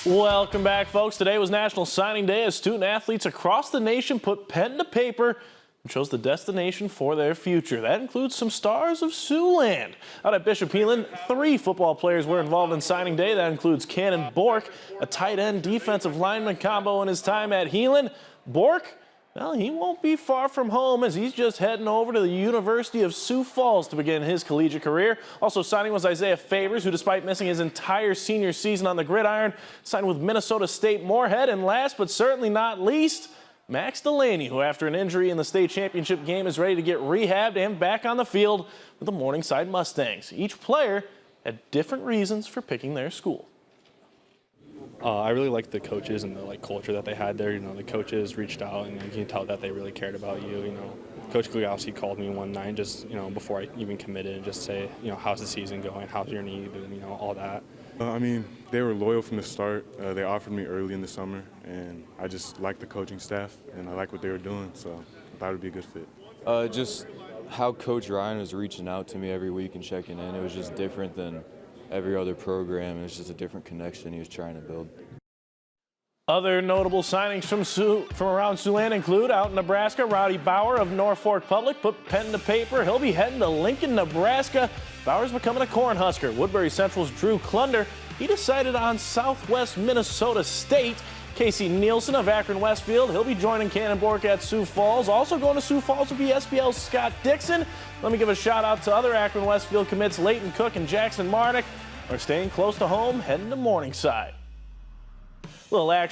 Welcome back, folks. Today was National Signing Day as student athletes across the nation put pen to paper and chose the destination for their future. That includes some stars of Siouxland. Out at Bishop Heelan, 3 football players were involved in signing day. That includes Cannon Bork, a tight end defensive lineman combo in his time at Heelan. Bork, well, he won't be far from home as he's just heading over to the University of Sioux Falls to begin his collegiate career. Also signing was Isaiah Favors, who despite missing his entire senior season on the gridiron, signed with Minnesota State Moorhead. And last but certainly not least, Max Delaney, who after an injury in the state championship game is ready to get rehabbed and back on the field with the Morningside Mustangs. Each player had different reasons for picking their school. I really liked the coaches and the culture that they had there. You know, the coaches reached out and you can tell that they really cared about you. You know, Coach Gliowski called me one night just before I even committed and just say, how's the season going, how's your knee, and all that. I mean, they were loyal from the start. They offered me early in the summer, and I just liked the coaching staff and I liked what they were doing, so I thought it would be a good fit. Just how Coach Ryan was reaching out to me every week and checking in. It was just different than every other program. It was just a different connection he was trying to build. Other notable signings from around Siouxland include out in Nebraska, Rowdy Bauer of Norfolk Public put pen to paper. He'll be heading to Lincoln, Nebraska. Bauer's becoming a Cornhusker. Woodbury Central's Drew Klunder, he decided on Southwest Minnesota State. Casey Nielsen of Akron Westfield, he'll be joining Cannon Bork at Sioux Falls. Also going to Sioux Falls will be SPL's Scott Dixon. Let me give a shout out to other Akron Westfield commits Leighton Cook and Jackson Marnick are staying close to home, heading to Morningside. Little action.